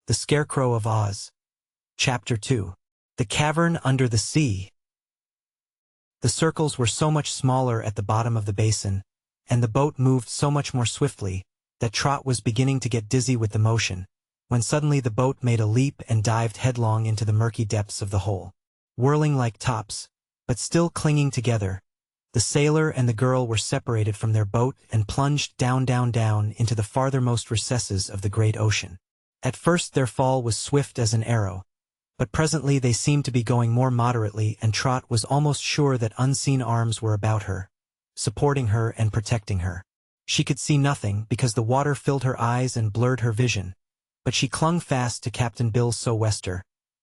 The Scarecrow of Oz. Chapter 2. The Cavern Under the Sea. The circles were so much smaller at the bottom of the basin, and the boat moved so much more swiftly, that Trot was beginning to get dizzy with the motion, when suddenly the boat made a leap and dived headlong into the murky depths of the hole. Whirling like tops, but still clinging together, the sailor and the girl were separated from their boat and plunged down into the farthermost recesses of the great ocean. At first their fall was swift as an arrow, but presently they seemed to be going more moderately, and Trot was almost sure that unseen arms were about her, supporting her and protecting her. She could see nothing because the water filled her eyes and blurred her vision, but she clung fast to Captain Bill Sowester,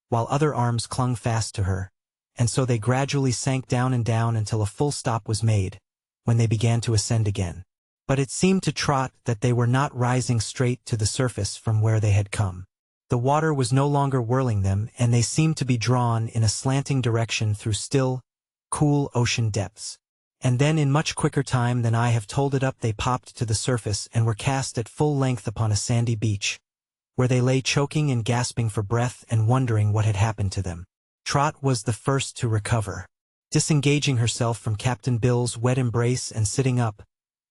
while other arms clung fast to her, and so they gradually sank down until a full stop was made, when they began to ascend again. But it seemed to Trot that they were not rising straight to the surface from where they had come. The water was no longer whirling them, and they seemed to be drawn in a slanting direction through still, cool ocean depths. And then in much quicker time than I have told it up they popped to the surface and were cast at full length upon a sandy beach, where they lay choking and gasping for breath and wondering what had happened to them. Trot was the first to recover. Disengaging herself from Captain Bill's wet embrace and sitting up,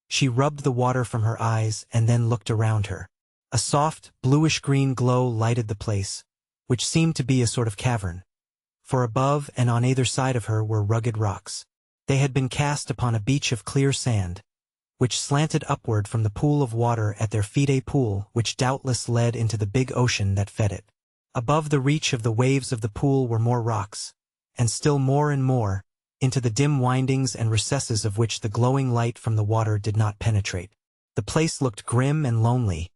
she rubbed the water from her eyes and then looked around her. A soft, bluish-green glow lighted the place, which seemed to be a sort of cavern, for above and on either side of her were rugged rocks. They had been cast upon a beach of clear sand, which slanted upward from the pool of water at their feet, a pool which doubtless led into the big ocean that fed it. Above the reach of the waves of the pool were more rocks, and still more and more, into the dim windings and recesses of which the glowing light from the water did not penetrate. The place looked grim and lonely,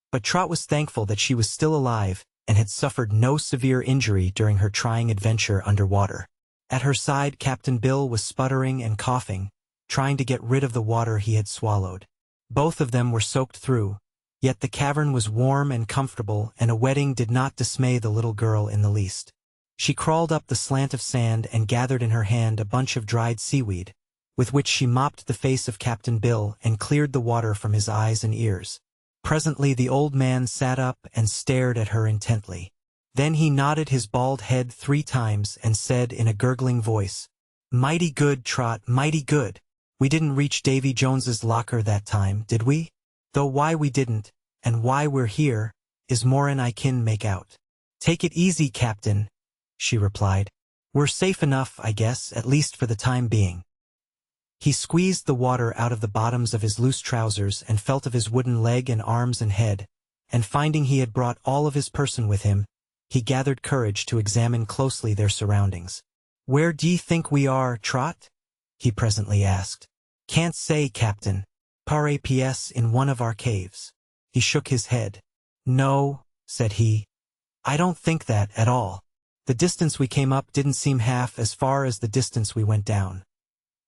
but Trot was thankful that she was still alive and had suffered no severe injury during her trying adventure underwater. At her side Captain Bill was sputtering and coughing, trying to get rid of the water he had swallowed. Both of them were soaked through, yet the cavern was warm and comfortable, and a wetting did not dismay the little girl in the least. She crawled up the slant of sand and gathered in her hand a bunch of dried seaweed, with which she mopped the face of Captain Bill and cleared the water from his eyes and ears. Presently the old man sat up and stared at her intently. Then he nodded his bald head 3 times and said in a gurgling voice, "Mighty good, Trot, mighty good. We didn't reach Davy Jones's locker that time, did we? Though why we didn't, and why we're here, is more'n I can make out." "Take it easy, Captain," she replied. "We're safe enough, I guess, at least for the time being." He squeezed the water out of the bottoms of his loose trousers and felt of his wooden leg and arms and head, and finding he had brought all of his person with him, he gathered courage to examine closely their surroundings. "Where d'ye think we are, Trot?" he presently asked. "Can't say, Captain. Perhaps in one of our caves." He shook his head. "No," said he. "I don't think that at all. The distance we came up didn't seem half as far as the distance we went down.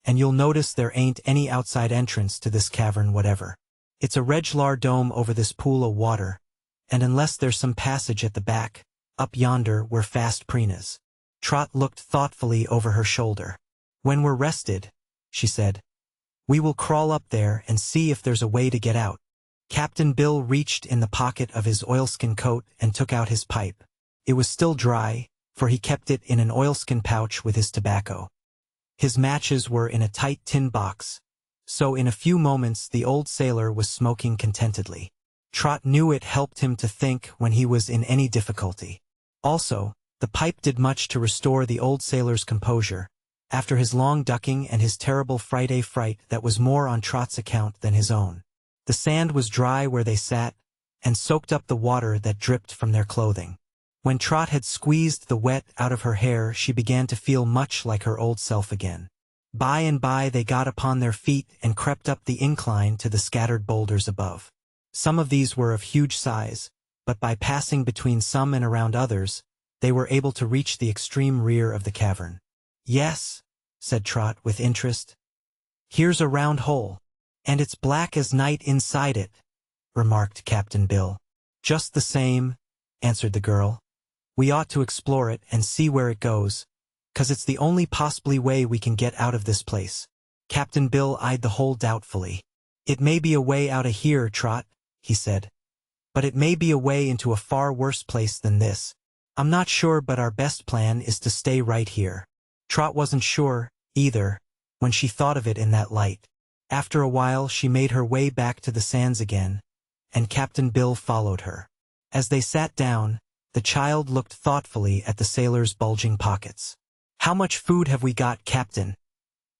And you'll notice there ain't any outside entrance to this cavern whatever. It's a reg'lar dome over this pool o' water, and unless there's some passage at the back, up yonder we're fast preenas." Trot looked thoughtfully over her shoulder. "When we're rested," she said, "we will crawl up there and see if there's a way to get out." Captain Bill reached in the pocket of his oilskin coat and took out his pipe. It was still dry, for he kept it in an oilskin pouch with his tobacco. His matches were in a tight tin box, so in a few moments the old sailor was smoking contentedly. Trot knew it helped him to think when he was in any difficulty. Also, the pipe did much to restore the old sailor's composure, after his long ducking and his terrible fright that was more on Trot's account than his own. The sand was dry where they sat, and soaked up the water that dripped from their clothing. When Trot had squeezed the wet out of her hair she began to feel much like her old self again. By and by they got upon their feet and crept up the incline to the scattered boulders above. Some of these were of huge size, but by passing between some and around others, they were able to reach the extreme rear of the cavern. "Yes," said Trot with interest. "Here's a round hole, and it's black as night inside it," remarked Captain Bill. "Just the same," answered the girl. "We ought to explore it and see where it goes, 'cause it's the only possibly way we can get out of this place." Captain Bill eyed the hole doubtfully. "It may be a way out of here, Trot," he said. But it may be a way into a far worse place than this. I'm not sure, but our best plan is to stay right here. Trot wasn't sure, either, when she thought of it in that light. After a while she made her way back to the sands again, and Captain Bill followed her. As they sat down, the child looked thoughtfully at the sailor's bulging pockets. "How much food have we got, Captain?"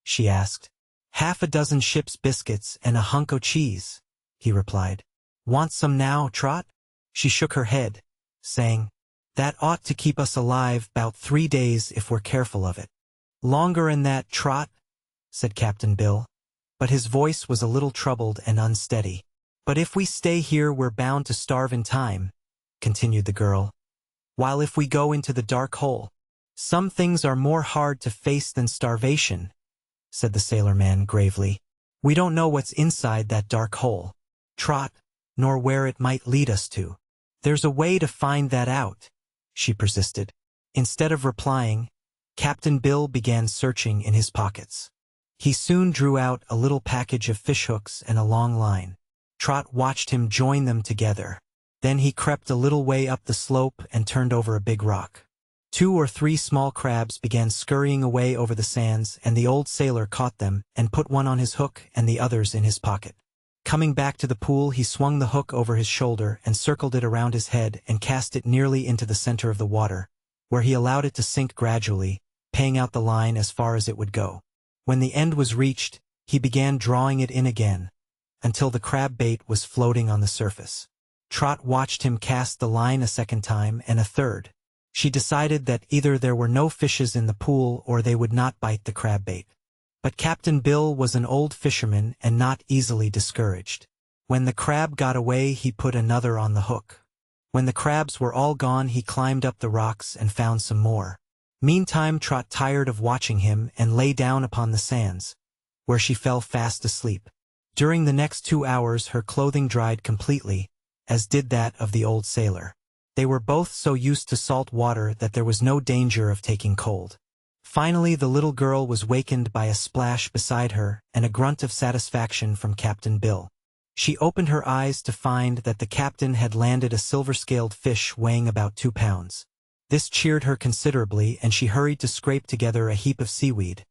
she asked. "Half a dozen ship's biscuits and a hunk o' cheese," he replied. "Want some now, Trot?" She shook her head, saying, "That ought to keep us alive 'bout 3 days if we're careful of it." "Longer'n that, Trot," said Captain Bill, but his voice was a little troubled and unsteady. "But if we stay here we're bound to starve in time," continued the girl. "While if we go into the dark hole, some things are more hard to face than starvation," said the sailor-man gravely. "We don't know what's inside that dark hole, Trot, nor where it might lead us to." "There's a way to find that out," she persisted. Instead of replying, Captain Bill began searching in his pockets. He soon drew out a little package of fishhooks and a long line. Trot watched him join them together. Then he crept a little way up the slope and turned over a big rock. 2 or 3 small crabs began scurrying away over the sands, and the old sailor caught them and put one on his hook and the others in his pocket. Coming back to the pool, he swung the hook over his shoulder and circled it around his head and cast it nearly into the center of the water, where he allowed it to sink gradually, paying out the line as far as it would go. When the end was reached, he began drawing it in again, until the crab bait was floating on the surface. Trot watched him cast the line a second time and a third. She decided that either there were no fishes in the pool or they would not bite the crab bait. But Captain Bill was an old fisherman and not easily discouraged. When the crab got away, he put another on the hook. When the crabs were all gone, he climbed up the rocks and found some more. Meantime, Trot tired of watching him and lay down upon the sands, where she fell fast asleep. During the next 2 hours her clothing dried completely, as did that of the old sailor. They were both so used to salt water that there was no danger of taking cold. Finally the little girl was wakened by a splash beside her and a grunt of satisfaction from Captain Bill. She opened her eyes to find that the captain had landed a silver-scaled fish weighing about 2 pounds. This cheered her considerably, and she hurried to scrape together a heap of seaweed,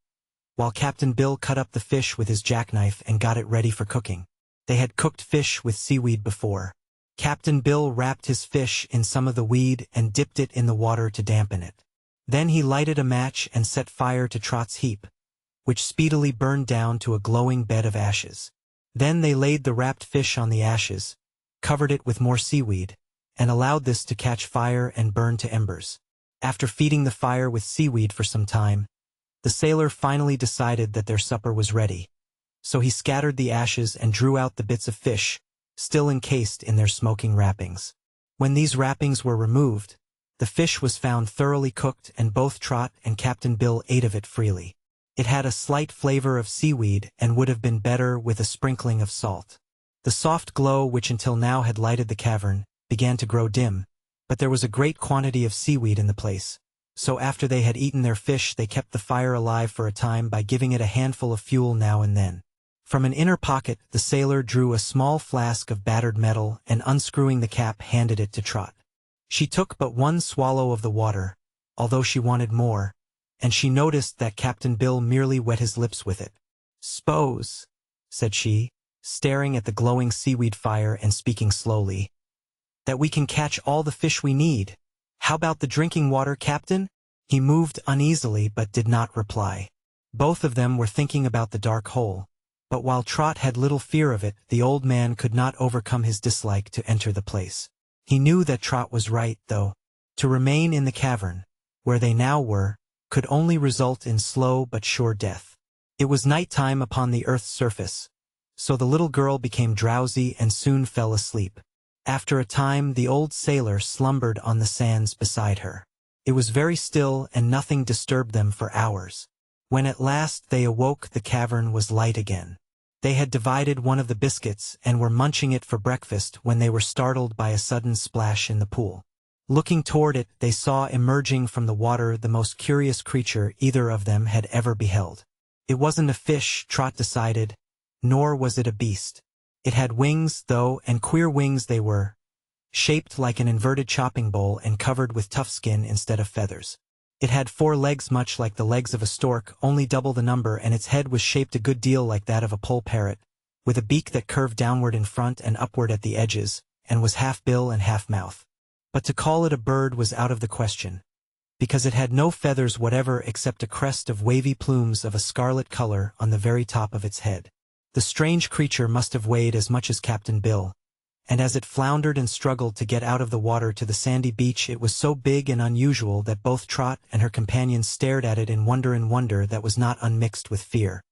while Captain Bill cut up the fish with his jackknife and got it ready for cooking. They had cooked fish with seaweed before. Captain Bill wrapped his fish in some of the weed and dipped it in the water to dampen it. Then he lighted a match and set fire to Trot's heap, which speedily burned down to a glowing bed of ashes. Then they laid the wrapped fish on the ashes, covered it with more seaweed, and allowed this to catch fire and burn to embers. After feeding the fire with seaweed for some time, the sailor finally decided that their supper was ready. So he scattered the ashes and drew out the bits of fish, still encased in their smoking wrappings. When these wrappings were removed, the fish was found thoroughly cooked, and both Trot and Captain Bill ate of it freely. It had a slight flavor of seaweed and would have been better with a sprinkling of salt. The soft glow which until now had lighted the cavern began to grow dim, but there was a great quantity of seaweed in the place. So after they had eaten their fish, they kept the fire alive for a time by giving it a handful of fuel now and then. From an inner pocket the sailor drew a small flask of battered metal and, unscrewing the cap, handed it to Trot. She took but 1 swallow of the water, although she wanted more, and she noticed that Captain Bill merely wet his lips with it. "S'pose," said she, staring at the glowing seaweed fire and speaking slowly, "that we can catch all the fish we need. How about the drinking water, Captain?" He moved uneasily but did not reply. Both of them were thinking about the dark hole, but while Trot had little fear of it, the old man could not overcome his dislike to enter the place. He knew that Trot was right, though. To remain in the cavern, where they now were, could only result in slow but sure death. It was night-time upon the earth's surface, so the little girl became drowsy and soon fell asleep. After a time the old sailor slumbered on the sands beside her. It was very still and nothing disturbed them for hours. When at last they awoke, the cavern was light again. They had divided one of the biscuits and were munching it for breakfast when they were startled by a sudden splash in the pool. Looking toward it, they saw emerging from the water the most curious creature either of them had ever beheld. It wasn't a fish, Trot decided, nor was it a beast. It had wings, though, and queer wings they were, shaped like an inverted chopping bowl and covered with tough skin instead of feathers. It had 4 legs much like the legs of a stork, only double the number, and its head was shaped a good deal like that of a poll parrot, with a beak that curved downward in front and upward at the edges, and was half bill and half mouth. But to call it a bird was out of the question, because it had no feathers whatever except a crest of wavy plumes of a scarlet color on the very top of its head. The strange creature must have weighed as much as Captain Bill, and as it floundered and struggled to get out of the water to the sandy beach, it was so big and unusual that both Trot and her companions stared at it in wonder that was not unmixed with fear.